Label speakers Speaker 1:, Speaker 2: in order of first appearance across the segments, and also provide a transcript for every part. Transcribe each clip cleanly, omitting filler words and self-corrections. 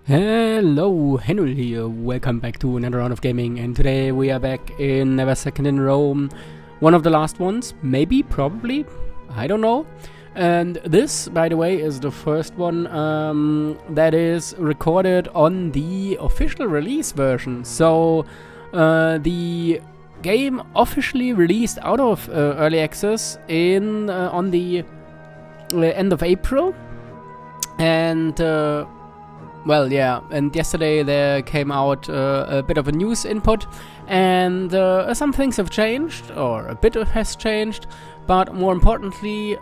Speaker 1: Hello, Henry here. Welcome back to another round of gaming, and today we are back in Never Second in Rome. One of the last ones, maybe, probably, I don't know. And this, by the way, is the first one that is recorded on the official release version. So the game officially released out of early access in on the end of April, and well, yeah, and yesterday there came out a bit of a news input, and some things have changed, or a bit has changed, but more importantly,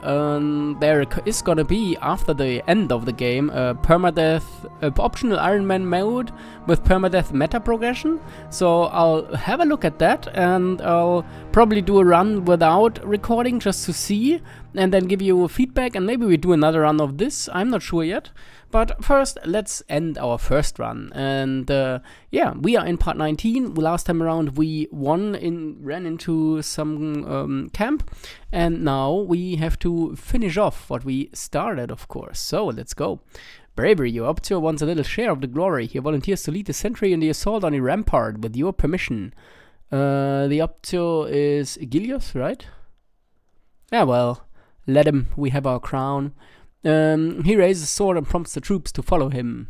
Speaker 1: there is gonna be, after the end of the game, a permadeath, optional Iron Man mode with permadeath meta progression. So I'll have a look at that, and I'll probably do a run without recording just to see, and then give you feedback, and maybe we do another run of this, I'm not sure yet. But first, let's end our first run, and yeah, we are in part 19. Last time around we ran into some camp, and now we have to finish off what we started, of course. So let's go. Bravery, your Optio wants a little share of the glory. He volunteers to lead the sentry in the assault on the rampart with your permission. The Optio is Egilius, right? Yeah, well, let him. We have our crown. He raises a sword and prompts the troops to follow him.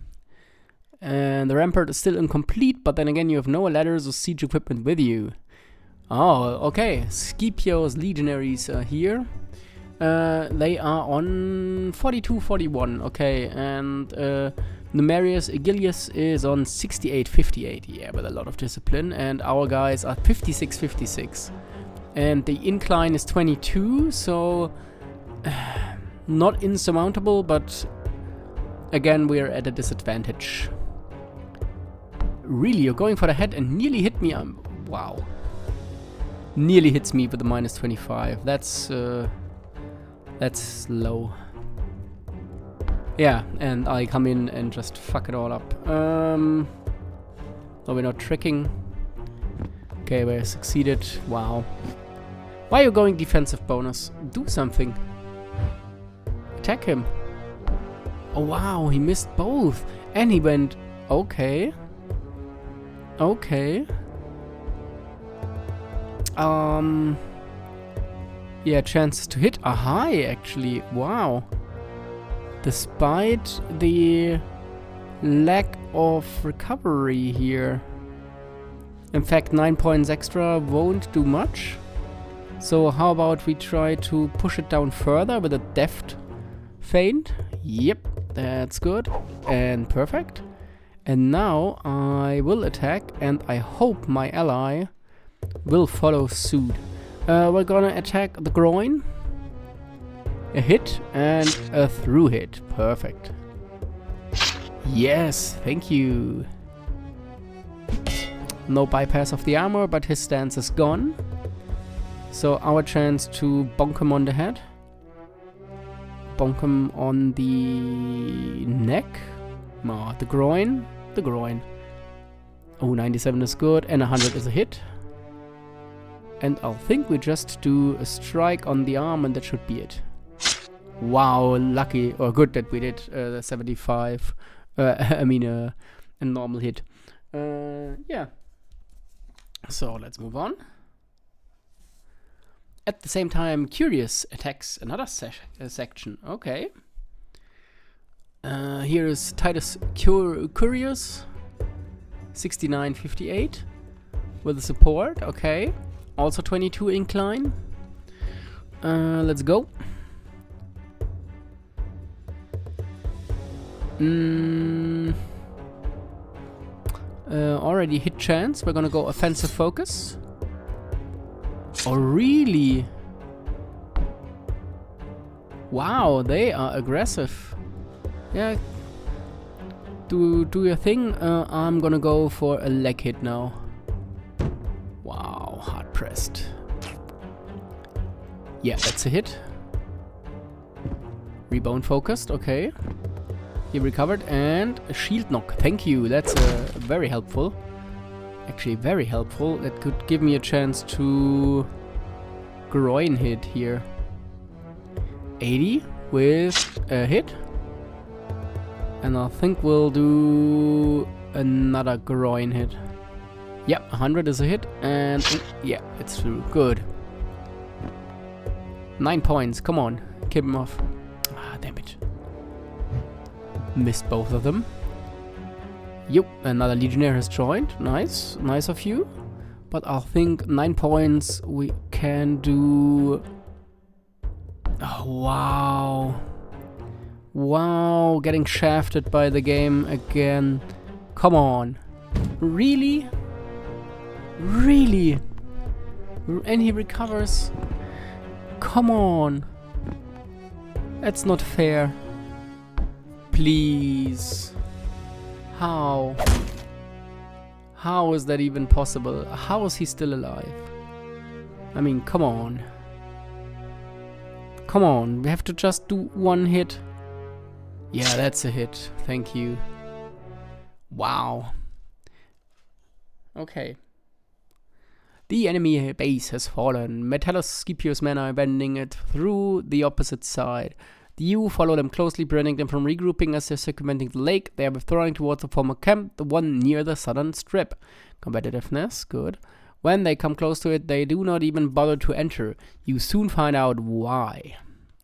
Speaker 1: And the rampart is still incomplete, but then again you have no ladders or siege equipment with you. Oh, okay. Scipio's legionaries are here. They are on 42-41, okay. And Numerius Egilius is on 68-58, yeah, with a lot of discipline. And our guys are 56-56. And the incline is 22, so not insurmountable, but again, we're at a disadvantage. Really, you're going for the head and nearly hit me. Wow. Nearly hits me with a minus 25. That's low. Yeah, and I come in and just fuck it all up. No, we're not tricking. Okay, we succeeded. Wow. Why are you going defensive bonus? Do something. Attack him. Oh wow, he missed both. And he went, okay. Okay. Yeah, chances to hit are high actually. Wow. Despite the lack of recovery here. In fact, 9 points extra won't do much. So how about we try to push it down further with a deft feint? Yep, that's good and perfect. And now I will attack, and I hope my ally will follow suit. We're gonna attack the groin. A hit and a through hit. Perfect. Yes, thank you. No bypass of the armor, but his stance is gone. So our chance to bonk him on the head. Bonk him on the neck. Oh, the groin. The groin. Oh, 97 is good, and 100 is a hit. And I'll think we just do a strike on the arm, and that should be it. Wow, lucky, or good that we did the 75. I mean, a normal hit. Yeah. So let's move on. At the same time, Curius attacks another section. Okay. Here is Titus Curius, 69-58, with the support. Okay. Also 22 incline. Let's go. Already hit chance. We're gonna go offensive focus. Oh, really? Wow, they are aggressive. Yeah. Do your thing. I'm gonna go for a leg hit now. Wow, hard pressed. Yeah, that's a hit. Rebound focused, okay. He recovered, and a shield knock. Thank you, that's very helpful. Actually, very helpful. That could give me a chance to groin hit here. 80 with a hit. And I think we'll do another groin hit. Yep, 100 is a hit, and yeah, it's through. Good. 9 points, come on, keep him off. Ah, damn it. Missed both of them. Yep, another legionnaire has joined. Nice, nice of you. But I think 9 points we can do. Oh, wow. Wow, getting shafted by the game again. Come on. Really? Really? And he recovers. Come on. That's not fair. Please. How? How is that even possible? How is he still alive? I mean, come on. Come on, we have to just do one hit. Yeah, that's a hit. Thank you. Wow. Okay. The enemy base has fallen. Metellus Scipio's men are abandoning it through the opposite side. The EU follow them closely, preventing them from regrouping as they're circumventing the lake. They are withdrawing towards the former camp, the one near the southern strip. Competitiveness, good. When they come close to it, they do not even bother to enter. You soon find out why.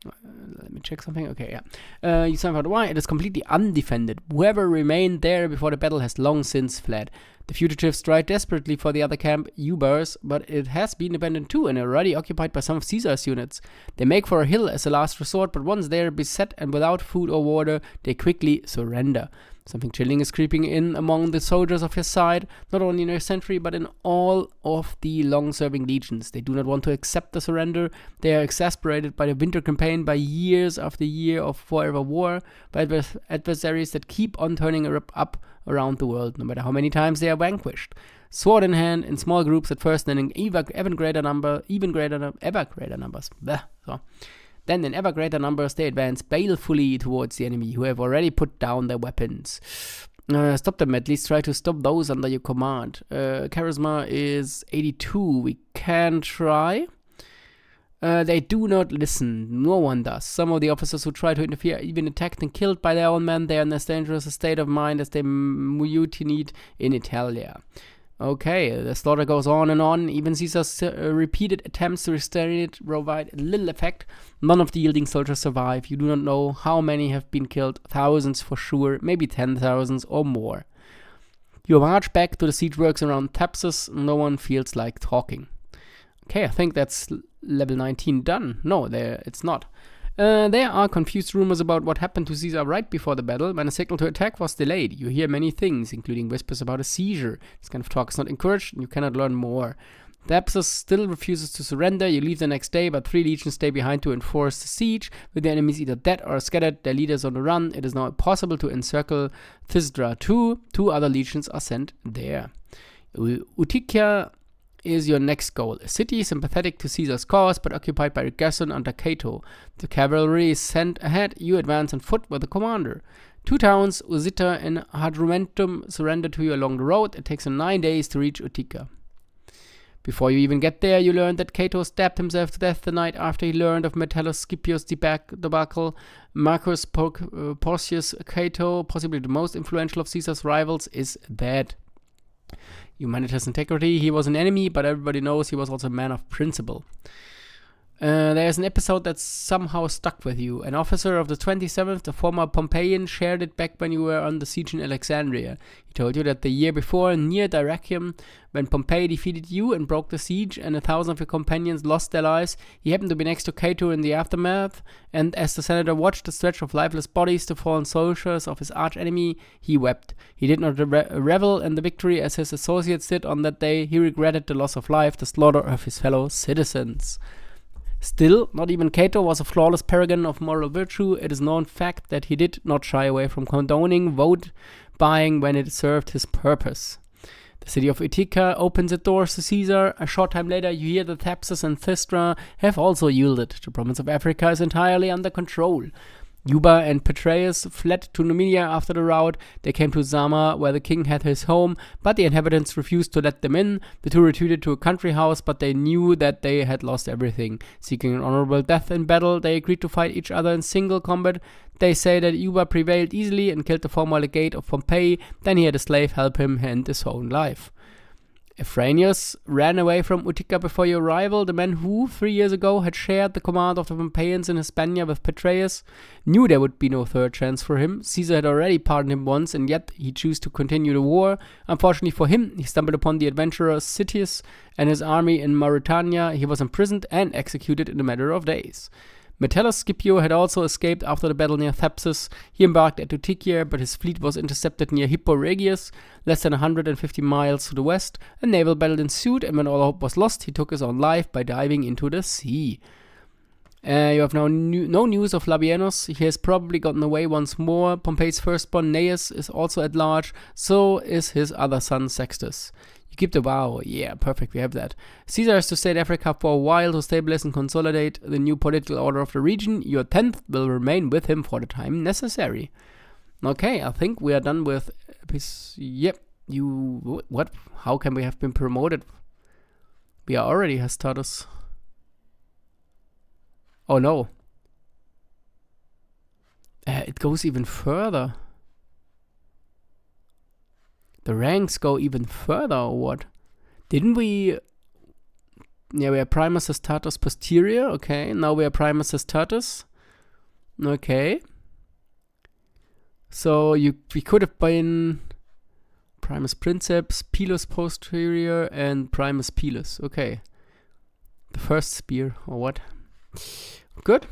Speaker 1: Let me check something. Okay, yeah. You soon find out why. It is completely undefended. Whoever remained there before the battle has long since fled. The fugitives strive desperately for the other camp, Ubers, but it has been abandoned too and already occupied by some of Caesar's units. They make for a hill as a last resort, but once they are beset and without food or water, they quickly surrender. Something chilling is creeping in among the soldiers of his side, not only in their century, but in all of the long-serving legions. They do not want to accept the surrender. They are exasperated by the winter campaign, by years after year of forever war, by adversaries that keep on turning up around the world, no matter how many times they are vanquished. Sword in hand, in small groups at first, then in ever greater numbers. Then in ever greater numbers they advance balefully towards the enemy, who have already put down their weapons. Stop them, at least try to stop those under your command. Charisma is 82, we can try. They do not listen, no one does. Some of the officers who try to interfere are even attacked and killed by their own men. They are in as dangerous a state of mind as they mutinied in Italia. Okay, the slaughter goes on and on. Even Caesar's repeated attempts to restrain it provide little effect. None of the yielding soldiers survive. You do not know how many have been killed. Thousands for sure, maybe 10,000 or more. You march back to the siege works around Thapsus. No one feels like talking. Okay, I think that's level 19 done. No, it's not. There are confused rumors about what happened to Caesar right before the battle. When a signal to attack was delayed, you hear many things, including whispers about a seizure. This kind of talk is not encouraged, and you cannot learn more. Thapsus still refuses to surrender. You leave the next day, but 3 legions stay behind to enforce the siege. With the enemies either dead or scattered, their leaders on the run, it is now possible to encircle Thysdra too. 2 other legions are sent there. Utica is your next goal. A city sympathetic to Caesar's cause, but occupied by a garrison under Cato. The cavalry is sent ahead. You advance on foot with the commander. 2 towns, Usita and Hadrumentum, surrender to you along the road. It takes 9 days to reach Utica. Before you even get there, you learn that Cato stabbed himself to death the night after he learned of Metellus Scipio's debacle. Marcus Porcius Cato, possibly the most influential of Caesar's rivals, is dead. You manage his integrity. He was an enemy, but everybody knows he was also a man of principle. There's an episode that somehow stuck with you. An officer of the 27th, the former Pompeian, shared it back when you were on the siege in Alexandria. He told you that the year before, near Dyrrhachium, when Pompey defeated you and broke the siege, and 1,000 of your companions lost their lives, he happened to be next to Cato in the aftermath, and as the senator watched the stretch of lifeless bodies, the fallen soldiers of his arch-enemy, he wept. He did not revel in the victory as his associates did on that day. He regretted the loss of life, the slaughter of his fellow citizens. Still, not even Cato was a flawless paragon of moral virtue. It is known fact that he did not shy away from condoning vote buying when it served his purpose. The city of Utica opens its doors to Caesar. A short time later, you hear that Thapsus and Thysdra have also yielded. The province of Africa is entirely under control. Juba and Petreius fled to Numidia after the rout. They came to Zama, where the king had his home, but the inhabitants refused to let them in. The two retreated to a country house, but they knew that they had lost everything. Seeking an honorable death in battle, they agreed to fight each other in single combat. They say that Juba prevailed easily and killed the former legate of Pompeii. Then he had a slave help him end his own life. Ephraenius ran away from Utica before your arrival. The man who, 3 years ago, had shared the command of the Pompeians in Hispania with Petreius knew there would be no third chance for him. Caesar had already pardoned him once, and yet he chose to continue the war. Unfortunately for him, he stumbled upon the adventurer Titus and his army in Mauritania. He was imprisoned and executed in a matter of days. Metellus Scipio had also escaped after the battle near Thapsus. He embarked at Utica, but his fleet was intercepted near Hippo Regius, less than 150 miles to the west. A naval battle ensued, and when all hope was lost, he took his own life by diving into the sea. You have now no news of Labienus. He has probably gotten away once more. Pompey's firstborn Gnaeus is also at large, so is his other son Sextus. You keep the vow. Yeah, perfect, we have that. Caesar has to stay in Africa for a while to stabilize and consolidate the new political order of the region. Your 10th will remain with him for the time necessary. Okay, I think we are done with... Yep, you... What? How can we have been promoted? We are already has status. Oh no. It goes even further. The ranks go even further, or what? Didn't we... Yeah, we are Primus Status Posterior. Okay, now we are Primus Status. Okay. So we could have been Primus Princeps, Pilus Posterior, and Primus Pilus. Okay. The first spear, or what? Good.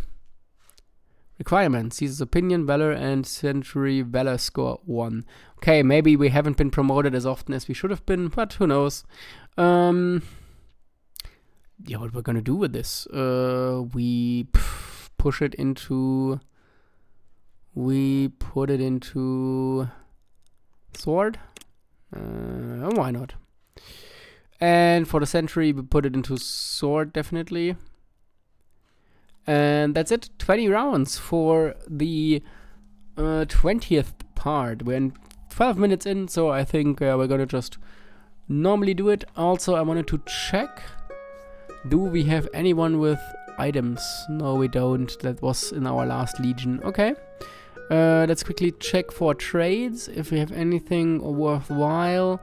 Speaker 1: Requirements: Caesar's opinion, valor, and century valor score 1. Okay, maybe we haven't been promoted as often as we should have been, but who knows. Yeah, what we're gonna do with this? We push it into... We put it into... Sword? Why not? And for the century, we put it into sword, definitely. And that's it. 20 rounds for the 20th part. We're in 12 minutes in, so I think we're gonna just normally do it. Also, I wanted to check, do we have anyone with items? No, we don't. That was in our last legion. Okay. Let's quickly check for trades, if we have anything worthwhile.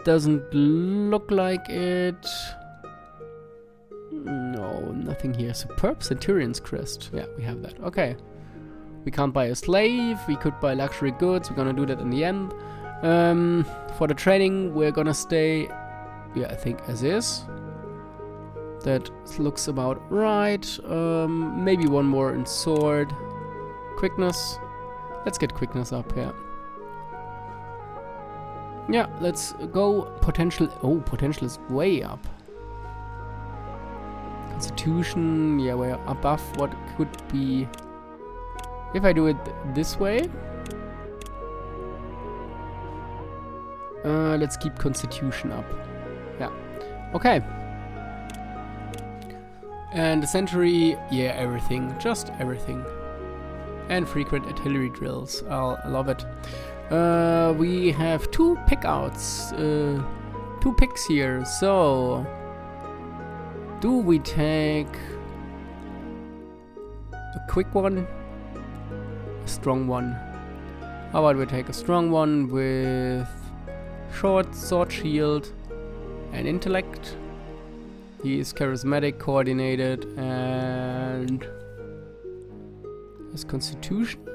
Speaker 1: Doesn't look like it. No, nothing here. Superb Centurion's Crest. Yeah, we have that. Okay. We can't buy a slave. We could buy luxury goods. We're gonna do that in the end. For the training, we're gonna stay, yeah, I think as is. That looks about right. Maybe one more in sword. Quickness. Let's get quickness up, yeah. Yeah, let's go. Potential. Oh, potential is way up. Constitution, yeah, we're above what could be. If I do it this way, let's keep Constitution up. Yeah, okay. And the century, yeah, everything, just everything. And frequent artillery drills, I'll love it. We have 2 pickouts, 2 picks here, so... Do we take a quick one? A strong one? How about we take a strong one with short sword shield and intellect? He is charismatic, coordinated, and his constitution.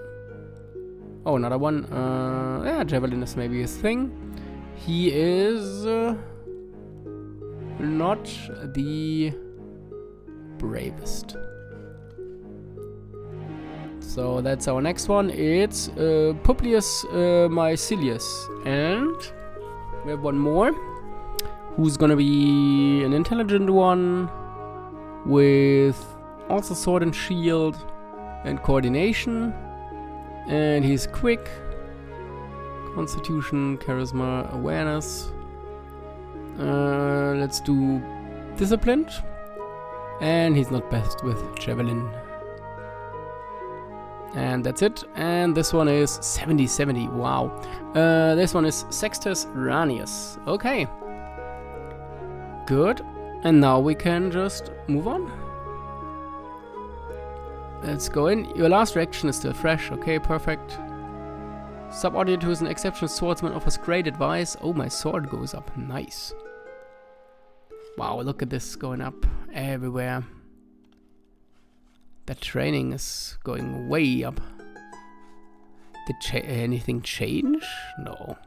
Speaker 1: Oh, another one. Yeah, javelin is maybe his thing. He is not the bravest. So that's our next one. It's Publius Mycelius, and we have one more who's gonna be an intelligent one with also sword and shield and coordination, and he's quick, constitution, charisma, awareness. Let's do disciplined, and he's not best with javelin. And that's it. And this one is 70. Wow. This one is Sextus Ranius. Okay. Good. And now we can just move on. Let's go in. Your last reaction is still fresh. Okay, perfect. Subordinate, who is an exceptional swordsman, offers great advice. Oh, my sword goes up. Nice. Wow, look at this going up everywhere. That training is going way up. Did anything change? No.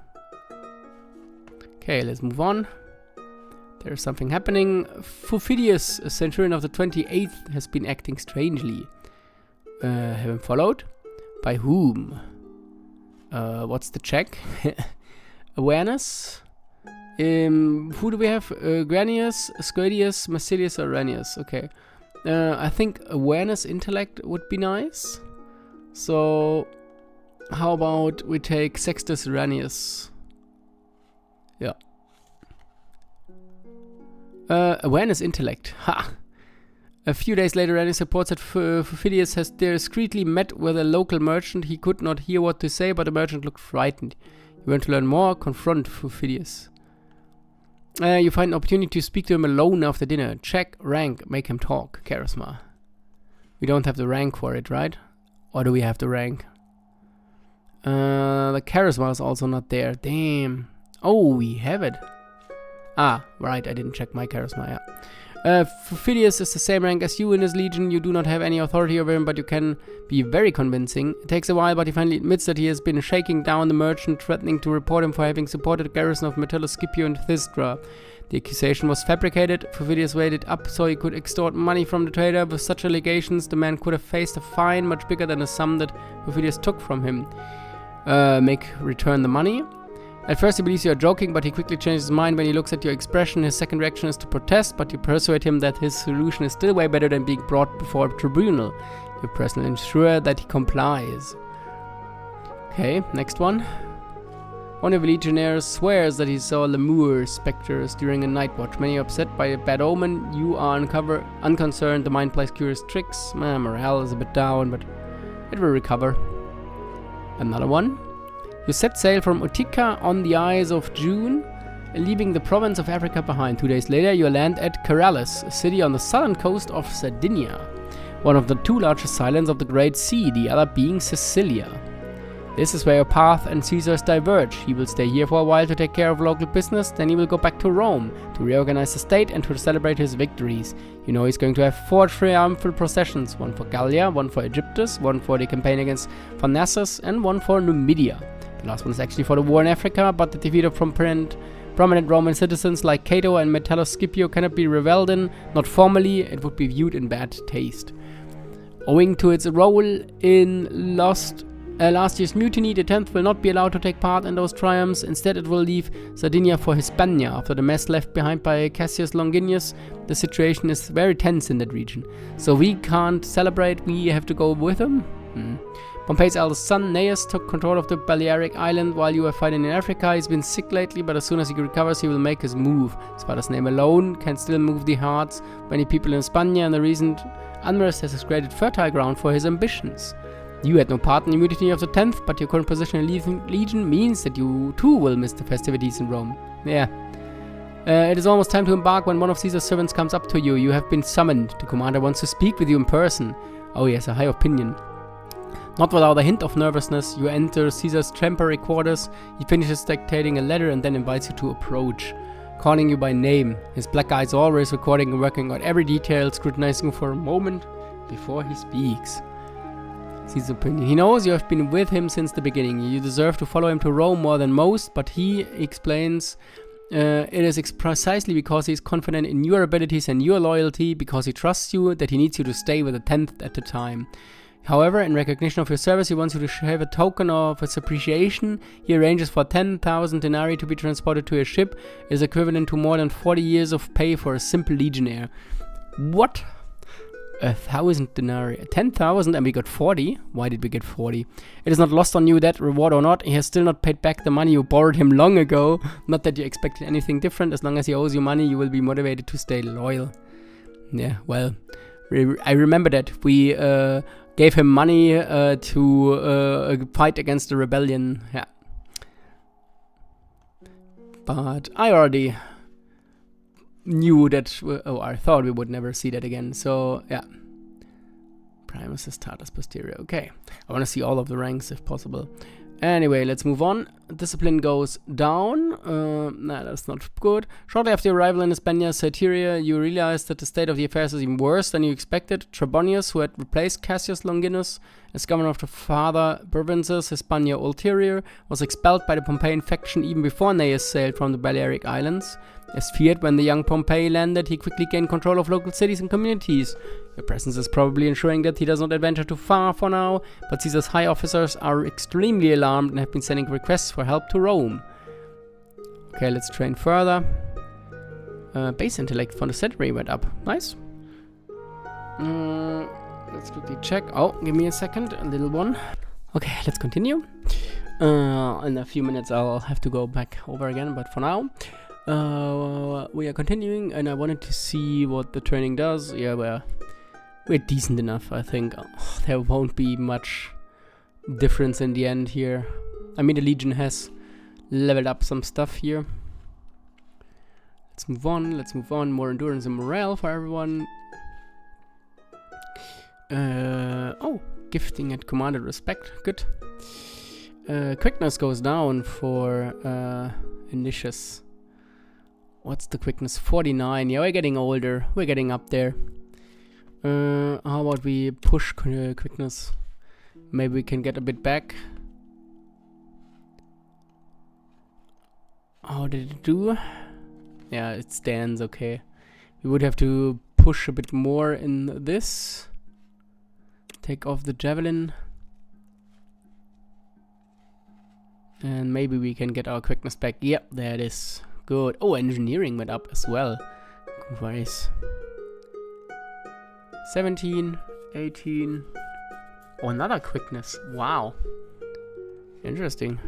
Speaker 1: Okay, let's move on. There's something happening. Fufidius, a centurion of the 28th, has been acting strangely. Haven't followed? By whom? What's the check? Awareness? Who do we have? Granius, Squadius, Massilius, or Ranius? Okay. I think awareness, intellect would be nice. So, how about we take Sextus Ranius? Yeah. Awareness, intellect. Ha! A few days later, Ranius reports that Fufidius has discreetly met with a local merchant. He could not hear what to say, but the merchant looked frightened. You want to learn more? Confront Fufidius. You find an opportunity to speak to him alone after dinner. Check, rank, make him talk. Charisma. We don't have the rank for it, right? Or do we have the rank? The charisma is also not there. Damn. Oh, we have it. Ah, right, I didn't check my charisma, yeah. Fufidius is the same rank as you in his legion. You do not have any authority over him, but you can be very convincing. It takes a while, but he finally admits that he has been shaking down the merchant, threatening to report him for having supported the garrison of Metellus Scipio and Thistra. The accusation was fabricated. Fufidius waited up so he could extort money from the trader. With such allegations, the man could have faced a fine much bigger than the sum that Fufidius took from him. Make return the money. At first he believes you are joking, but he quickly changes his mind when he looks at your expression. His second reaction is to protest, but you persuade him that his solution is still way better than being brought before a tribunal. You personally ensure that he complies. Okay, next one. One of the legionnaires swears that he saw lemur specters during a night watch. Many are upset by a bad omen. You are unconcerned. The mind plays curious tricks. Morale is a bit down, but it will recover. Another one. You set sail from Utica on the Ides of June, leaving the province of Africa behind. 2 days later, you land at Curius, a city on the southern coast of Sardinia, one of the two largest islands of the Great Sea, the other being Sicilia. This is where your path and Caesar's diverge. He will stay here for a while to take care of local business, then he will go back to Rome to reorganize the state and to celebrate his victories. You know he's going to have 4 triumphal processions, one for Gallia, one for Egyptus, one for the campaign against Pharnaces, and one for Numidia. The last one is actually for the war in Africa, but the defeat of prominent Roman citizens like Cato and Metellus Scipio cannot be reveled in. Not formally, it would be viewed in bad taste. Owing to its role in last year's mutiny, the 10th will not be allowed to take part in those triumphs. Instead, it will leave Sardinia for Hispania. After the mess left behind by Cassius Longinus, the situation is very tense in that region. So we can't celebrate, we have to go with them? Pompey's eldest son, Gnaeus, took control of the Balearic island while you were fighting in Africa. He's been sick lately, but as soon as he recovers, he will make his move. His father's name alone can still move the hearts of many people in Hispania, and the recent unrest has created fertile ground for his ambitions. You had no part in the mutiny of the 10th, but your current position in Legion means that you too will miss the festivities in Rome. Yeah. It is almost time to embark when one of Caesar's servants comes up to you. You have been summoned. The commander wants to speak with you in person. Oh, he has a high opinion. Not without a hint of nervousness, you enter Caesar's temporary quarters. He finishes dictating a letter and then invites you to approach, calling you by name. His black eyes always recording and working out every detail, scrutinizing you for a moment before he speaks. Caesar's opinion. He knows you have been with him since the beginning. You deserve to follow him to Rome more than most, but he explains it is precisely because he is confident in your abilities and your loyalty, because he trusts you, that he needs you to stay with the 10th at the time. However, in recognition of your service, he wants you to have a token of his appreciation. He arranges for 10,000 denarii to be transported to a ship. It is equivalent to more than 40 years of pay for a simple legionnaire. What? 1,000 denarii. 10,000 and we got 40? Why did we get 40? It is not lost on you that, reward or not, he has still not paid back the money you borrowed him long ago. Not that you expected anything different. As long as he owes you money, you will be motivated to stay loyal. Yeah, well, I remember that. We gave him money to fight against the rebellion. Yeah. But I already knew that, I thought we would never see that again. So, yeah. Primus Status Posterior. Okay. I want to see all of the ranks if possible. Anyway, let's move on. Discipline goes down. Nah, that's not good. Shortly after your arrival in Hispania, Cyteria, you realized that the state of the affairs is even worse than you expected. Trebonius, who had replaced Cassius Longinus as governor of the father provinces, Hispania Ulterior, was expelled by the Pompeian faction even before Gnaeus sailed from the Balearic Islands. As feared, when the young Pompey landed, he quickly gained control of local cities and communities. Your presence is probably ensuring that he does not adventure too far for now, but Caesar's high officers are extremely alarmed and have been sending requests for help to Rome. Okay, let's train further. Base intellect for the century went up. Nice. Let's quickly check. Oh, give me a second, a little one. Okay, let's continue. In a few minutes I'll have to go back over again, but for now, we are continuing, and I wanted to see what the training does. Yeah, we're decent enough, I think. There won't be much difference in the end here. I mean, the Legion has leveled up some stuff here. Let's move on. More endurance and morale for everyone. Oh, gifting and commanded respect. Good. Quickness goes down for Anicius. What's the quickness? 49. Yeah, we're getting older. We're getting up there. How about we push quickness? Maybe we can get a bit back. How did it do? Yeah, it stands okay. We would have to push a bit more in this. Take off the javelin. And maybe we can get our quickness back. Yep, there it is. Good. Oh, engineering went up as well. Nice. 17, 18. Oh, another quickness. Wow. Interesting.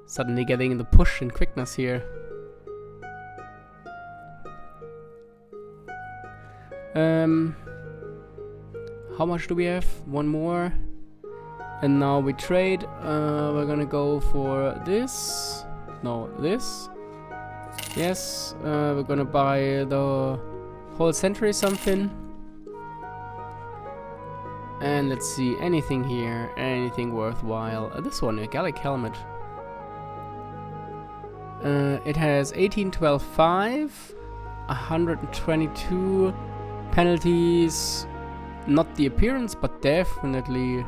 Speaker 1: Suddenly getting the push in quickness here. How much do we have? One more. And now we trade. We're gonna go for this. No, this. Yes, we're gonna buy the whole century something. And let's see, anything here, anything worthwhile. This one, a Gallic helmet. It has 18, 12, 5, 122 penalties. Not the appearance, but definitely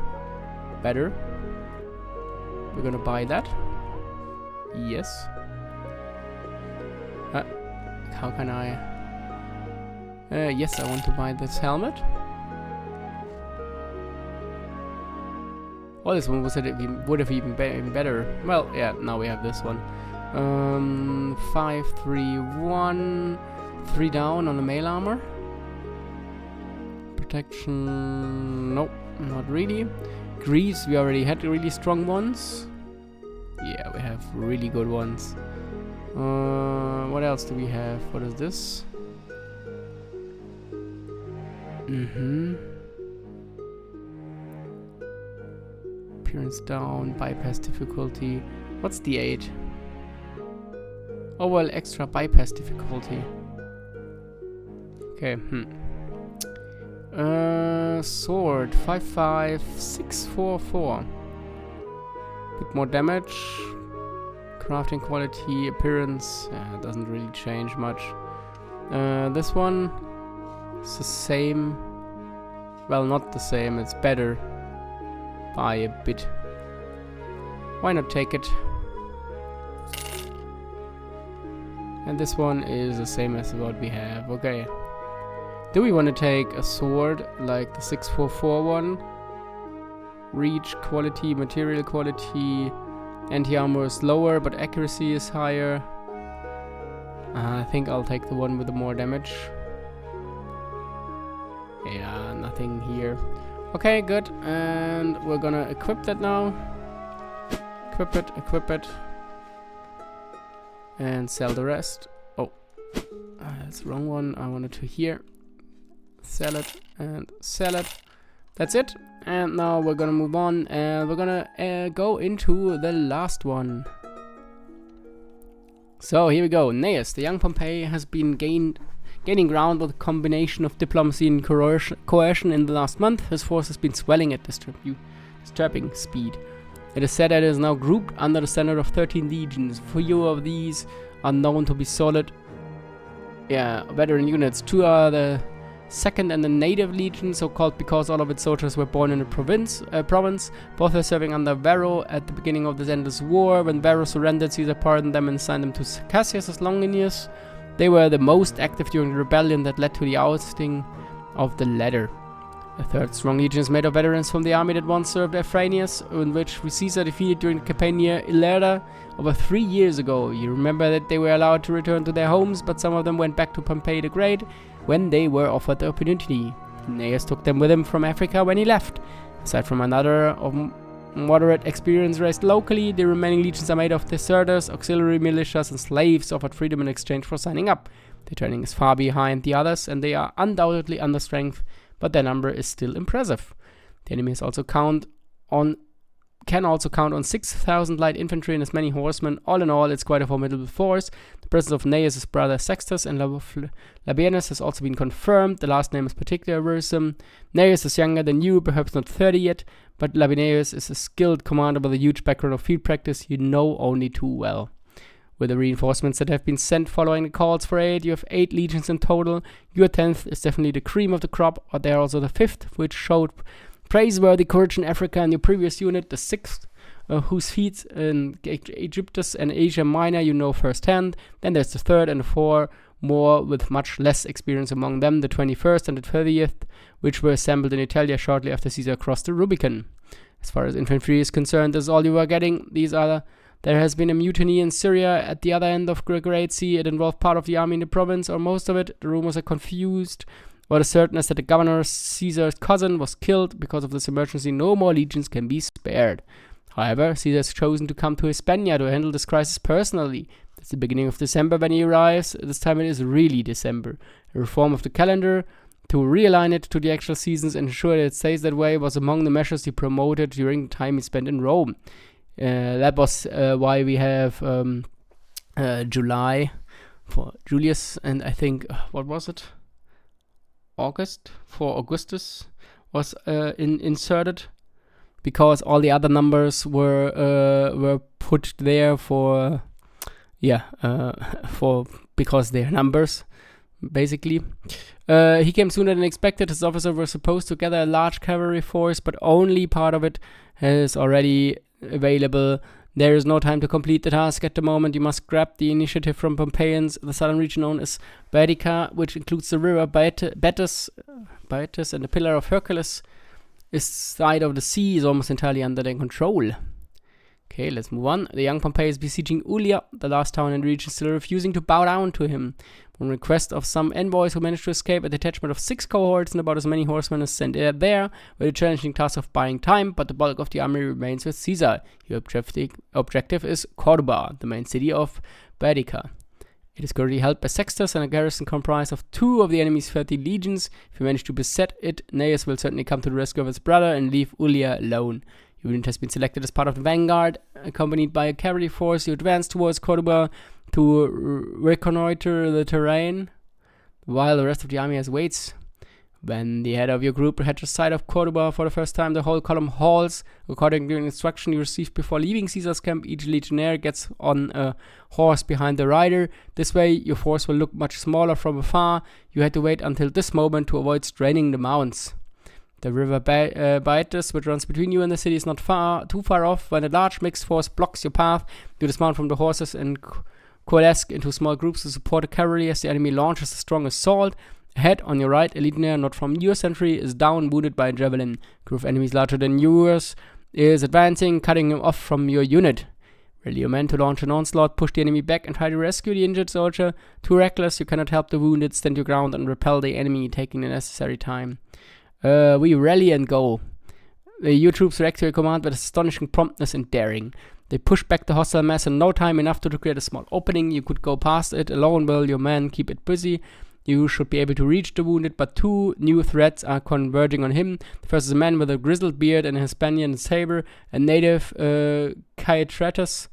Speaker 1: better. We're gonna buy that. Yes. How can I? Yes, I want to buy this helmet. Oh, this one would have even been better. Well, yeah, now we have this one. 5, 3, 1. 3 down on the mail armor. Protection. Nope, not really. Greaves, we already had really strong ones. Yeah, we have really good ones. What else do we have? What is this? Appearance down, bypass difficulty. What's the 8? Oh well, extra bypass difficulty. Okay, sword 5, 5, 6, 4, 4. Bit more damage. Crafting quality, appearance, doesn't really change much. This one is the same. Well, not the same, it's better by a bit. Why not take it? And this one is the same as what we have. Okay. Do we want to take a sword like the 644 one? Reach, quality, material quality. Anti-armor is lower, but accuracy is higher. I think I'll take the one with the more damage. Yeah, nothing here. Okay, good. And we're gonna equip that now. Equip it. And sell the rest. Oh, that's the wrong one. I wanted to here. Sell it and sell it. that's it. And now we're gonna move on, and we're gonna go into the last one. So here we go. Gnaeus, the young Pompey, has been gaining ground with a combination of diplomacy and coercion in the last month. His force has been swelling at disturbing speed. It is said that it is now grouped under the standard of 13 legions. Few of these are known to be solid veteran units. 2 are the second and the native legion, so called because all of its soldiers were born in the province. Both were serving under Varro at the beginning of this endless war. When Varro surrendered, Caesar pardoned them and assigned them to Cassius as Longinus. They were the most active during the rebellion that led to the ousting of the latter. A third strong legion is made of veterans from the army that once served Afranius, in which Caesar defeated during the campaign near Ilerda over 3 years ago. You remember that they were allowed to return to their homes, but some of them went back to Pompey the Great when they were offered the opportunity. Gnaeus took them with him from Africa when he left. Aside from another of moderate experience raised locally, the remaining legions are made of deserters, auxiliary militias, and slaves offered freedom in exchange for signing up. Their training is far behind the others, and they are undoubtedly under strength, but their number is still impressive. The enemy can also count on 6,000 light infantry and as many horsemen. All in all, it's quite a formidable force. The presence of Gnaeus' brother Sextus and Labienus has also been confirmed. The last name is particularly worrisome. Gnaeus is younger than you, perhaps not 30 yet, but Labienus is a skilled commander with a huge background of field practice you know only too well. With the reinforcements that have been sent following the calls for aid, you have 8 legions in total. Your 10th is definitely the cream of the crop, but they are also the 5th, which showed praiseworthy courage in Africa, and your previous unit, the 6th, whose feats in Egyptus and Asia Minor you know firsthand. Then there's the 3rd and the 4 more with much less experience among them, the 21st and the 30th, which were assembled in Italia shortly after Caesar crossed the Rubicon. As far as infantry is concerned, this is all you are getting. There has been a mutiny in Syria at the other end of the Great Sea. It involved part of the army in the province, or most of it. The rumors are confused. What is certain is that the governor, Caesar's cousin, was killed. Because of this emergency, no more legions can be spared. However, Caesar has chosen to come to Hispania to handle this crisis personally. It's the beginning of December when he arrives. This time it is really December. A reform of the calendar to realign it to the actual seasons and ensure that it stays that way was among the measures he promoted during the time he spent in Rome. That was why we have July for Julius, and I think, what was it? August for Augustus was inserted, because all the other numbers were put there for because they're numbers, basically. He came sooner than expected. His officers were supposed to gather a large cavalry force, but only part of it is already available. There is no time to complete the task at the moment. You must grab the initiative from Pompeians. The southern region known as Baetica, which includes the river Baetis and the Pillar of Hercules, is side of the sea, is almost entirely under their control. Okay, let's move on. The young Pompey is besieging Ulia, the last town in the region, still refusing to bow down to him. On request of some envoys who managed to escape, a detachment of 6 cohorts and about as many horsemen is sent there, with a challenging task of buying time, but the bulk of the army remains with Caesar. Your objective is Corduba, the main city of Baetica. It is currently held by Sextus and a garrison comprised of 2 of the enemy's 30 legions. If you manage to beset it, Gnaeus will certainly come to the rescue of his brother and leave Ulia alone. Your unit has been selected as part of the vanguard. Accompanied by a cavalry force, you advance towards Corduba to reconnoiter the terrain, while the rest of the army waits. When the head of your group catches sight of Corduba for the first time, the whole column halts. According to the instruction you received before leaving Caesar's camp, each legionnaire gets on a horse behind the rider. This way, your force will look much smaller from afar. You had to wait until this moment to avoid straining the mounts. The river Baetis, which runs between you and the city, is not too far off. When a large mixed force blocks your path, you dismount from the horses and coalesce into small groups to support the cavalry as the enemy launches a strong assault. Ahead, on your right, a legionnaire not from your century is down, wounded by a javelin. A group of enemies larger than yours is advancing, cutting him off from your unit. Rally your men to launch an onslaught, push the enemy back and try to rescue the injured soldier. Too reckless, you cannot help the wounded. Stand your ground and repel the enemy, taking the necessary time. We rally and go. Your troops react to your command with astonishing promptness and daring. They push back the hostile mass in no time, enough to create a small opening. You could go past it alone while your men keep it busy. You should be able to reach the wounded, but 2 new threats are converging on him. The first is a man with a grizzled beard and a Hispanian saber, a native Caiatratus.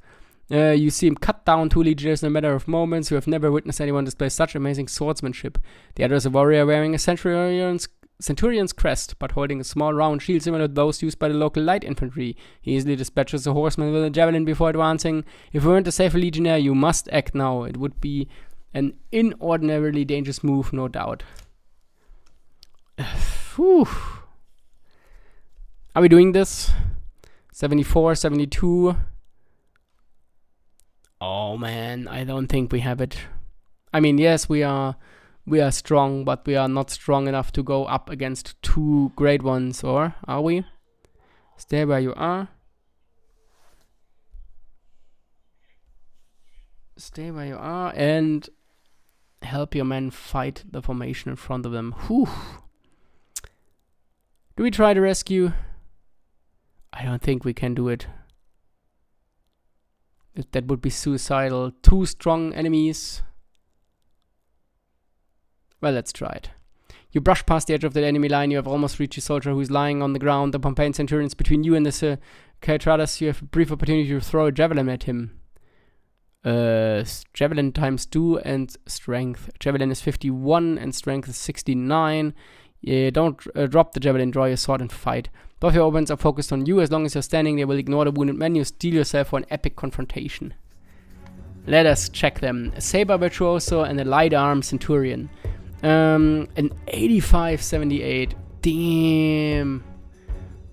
Speaker 1: You see him cut down 2 legionnaires in a matter of moments. You have never witnessed anyone display such amazing swordsmanship. The other is a warrior wearing a centurion's crest, but holding a small round shield similar to those used by the local light infantry. He easily dispatches a horseman with a javelin before advancing. If you want to save a legionnaire, you must act now. It would be an inordinarily dangerous move, no doubt. Whew. Are we doing this? 74, 72. Oh man, I don't think we have it. I mean, yes, we are strong, but we are not strong enough to go up against 2 great ones, or are we? Stay where you are. Stay where you are and help your men fight the formation in front of them. Whew. Do we try to rescue? I don't think we can do it. That would be suicidal. 2 strong enemies. Well, let's try it. You brush past the edge of the enemy line. You have almost reached a soldier who is lying on the ground. The Pompeian centurion is between you and the Caiatratus. You have a brief opportunity to throw a javelin at him. Javelin times 2 and strength. Javelin is 51 and strength is 69. Don't drop the javelin, draw your sword and fight. Both your opponents are focused on you. As long as you're standing, they will ignore the wounded men. You steel yourself for an epic confrontation. Let us check them. A saber virtuoso and a light arm centurion. An 85-78. Damn.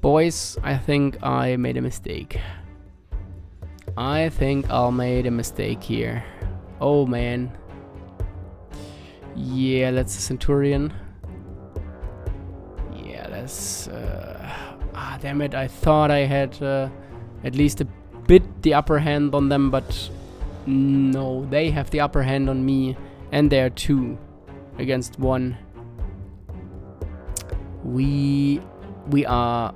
Speaker 1: Boys, I think I made a mistake. I think I made a mistake here. Oh man. Yeah, that's a centurion. Yeah, that's... damn it, I thought I had at least a bit the upper hand on them, but no, they have the upper hand on me, and they're 2 against 1. We are...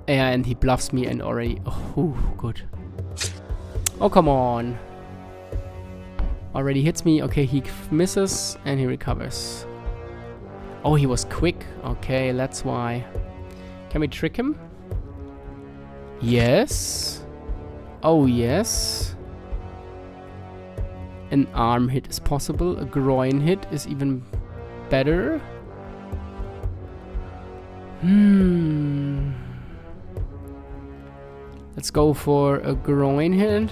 Speaker 1: Yeah, and he bluffs me and already... Oh, good. Oh, come on. Already hits me. Okay, he misses and he recovers. Oh, he was quick. Okay, that's why. Can we trick him? Yes. Oh, yes. An arm hit is possible. A groin hit is even better. Let's go for a groin hit.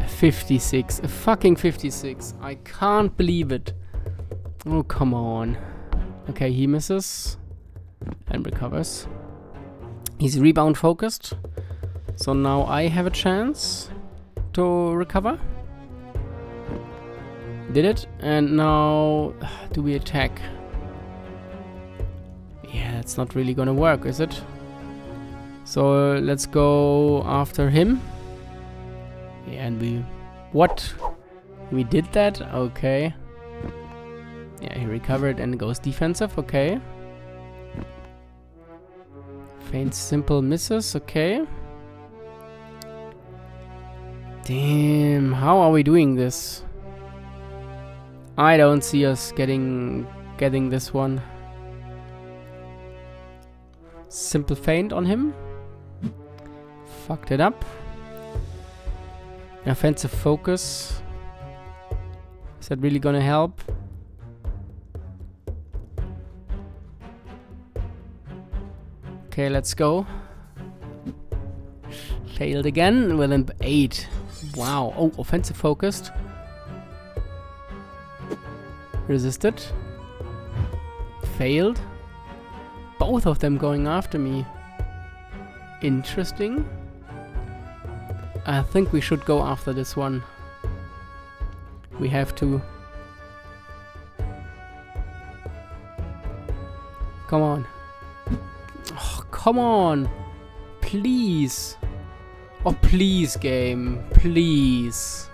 Speaker 1: 56. A fucking 56. I can't believe it. Oh, come on. Okay, he misses. And recovers. He's rebound focused. So now I have a chance to recover. Did it. And now... do we attack? Yeah, that's not really gonna work, is it? So let's go after him. Yeah, and we... What? We did that? Okay. Yeah, he recovered and goes defensive. Okay. Feint simple misses. Okay. Damn, how are we doing this? I don't see us getting this one. Simple feint on him. Fucked it up. Offensive focus. Is that really gonna help? Okay, let's go. Failed again with an 8. Wow. Oh, offensive focused. Resisted. Failed. Both of them going after me. Interesting. I think we should go after this one. We have to. Come on. Oh, come on. Please. Oh, please, game. Please.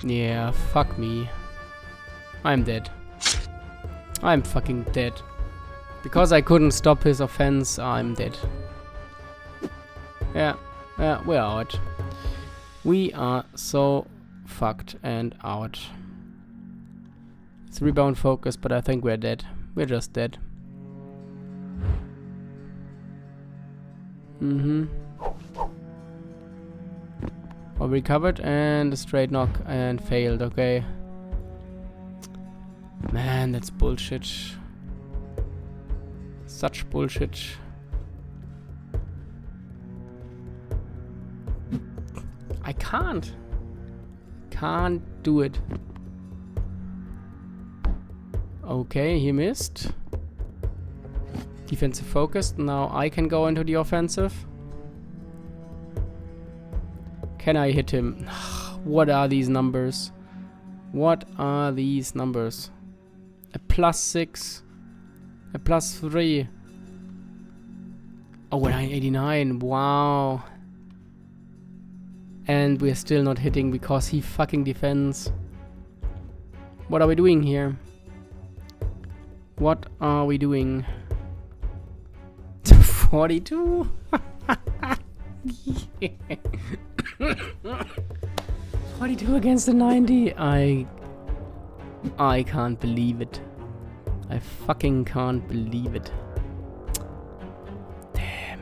Speaker 1: Yeah, fuck me. I'm dead. I'm fucking dead. Because I couldn't stop his offense, I'm dead. Yeah, we're out. We are so fucked and out. It's rebound focus, but I think we're dead. We're just dead. Oh, recovered and a straight knock and failed. Okay. Man, that's bullshit. Such bullshit. I can't do it. Okay, he missed. Defensive focused. Now I can go into the offensive. Can I hit him? What are these numbers? What are these numbers? A +6. A +3. Oh, 989. Wow. And we're still not hitting because he fucking defends. What are we doing here? What are we doing? 42? 42 against the 90. I can't believe it. I fucking can't believe it. Damn.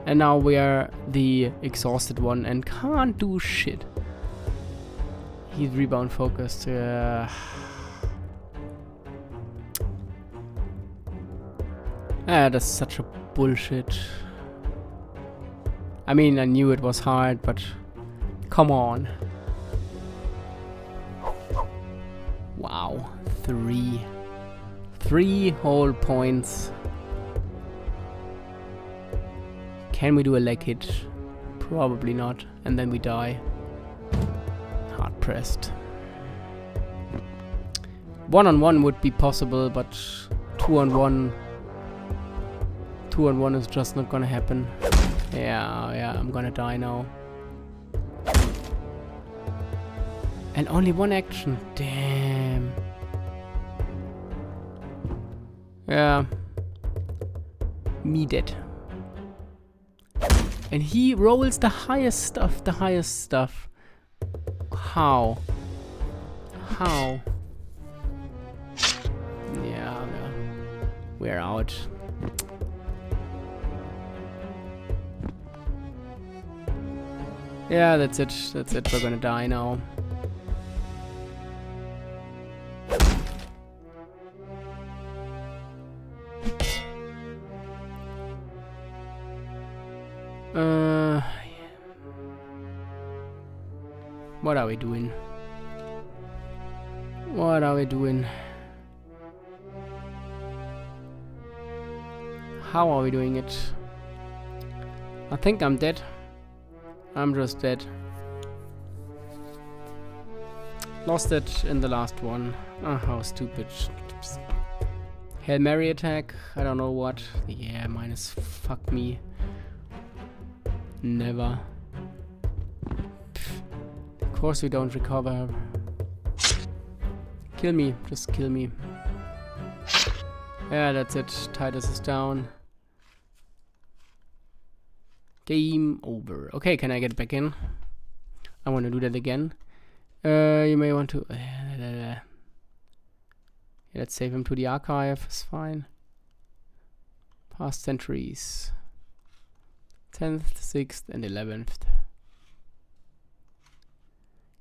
Speaker 1: And now we are the exhausted one and can't do shit. He's rebound focused. That's such a bullshit. I mean, I knew it was hard, but come on. Wow, 3 whole points. Can we do a leg hit? Probably not. And then we die. Hard pressed. 1-on-1 would be possible, but 2-on-1 is just not gonna happen. Yeah, I'm gonna die now. And only one action. Damn. Yeah. Me dead. And he rolls the highest stuff. How? Yeah. We're out. Yeah, that's it. We're gonna die now. What are we doing? How are we doing it? I think I'm dead. I'm just dead. Lost it in the last one. Oh, how stupid. Hail Mary attack. I don't know what. Yeah, minus fuck me. Never. Of course we don't recover. Kill me. Just kill me. Yeah, that's it. Titus is down. Game over. Okay, can I get back in? I want to do that again. You may want to... let's save him to the archive. It's fine. Past centuries. 10th, 6th, and 11th.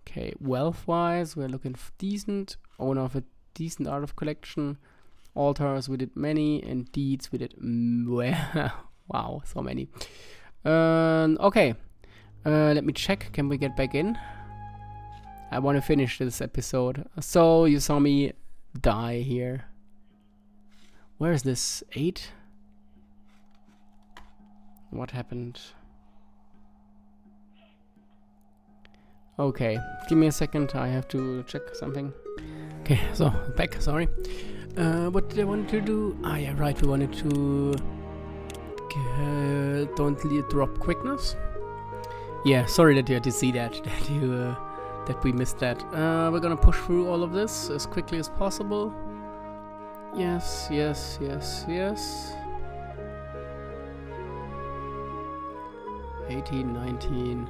Speaker 1: Okay, wealth-wise, we're looking for decent. Owner of a decent art of collection. Altars, we did many. And deeds, we did... wow, so many. Okay. Let me check. Can we get back in? I want to finish this episode. So, you saw me die here. Where is this? 8? What happened? Okay, give me a second. I have to check something. Okay, so back. Sorry. What did I want to do? Ah, yeah, right. We wanted to don't drop quickness. Yeah, sorry that you had to see that. That we missed that. We're gonna push through all of this as quickly as possible. Yes. 18, 19.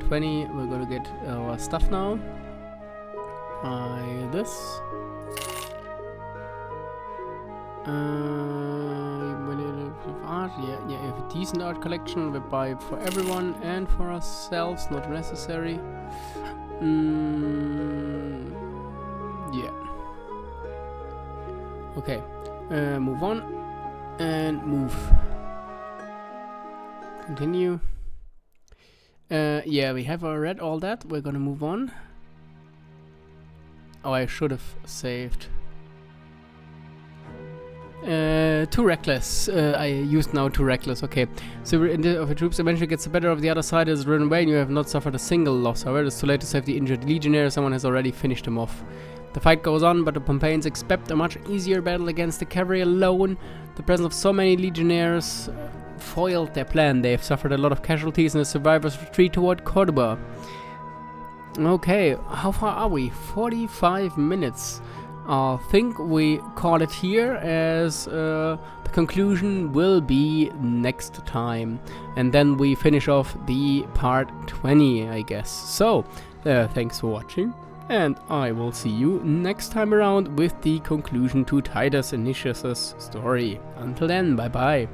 Speaker 1: 20. We're gonna get our stuff now. Buy this. Art, yeah, you have a decent art collection. We buy it for everyone and for ourselves, not necessary. Yeah. Okay. Move on and move. Continue. Yeah, we have read all that. We're gonna move on. Oh, I should have saved. Too reckless. I used now too reckless. Okay. So of the troops eventually gets the better of the other side, is run away, and you have not suffered a single loss. However, it's too late to save the injured legionnaire. Someone has already finished him off. The fight goes on, but the Pompeians expect a much easier battle against the cavalry alone. The presence of so many legionnaires foiled their plan. They have suffered a lot of casualties, and the survivors retreat toward Cordoba. Okay, how far are we? 45 minutes. I think we call it here, as the conclusion will be next time. And then we finish off the part 20, I guess. So, thanks for watching. And I will see you next time around with the conclusion to Titus Anicius' story. Until then, bye bye.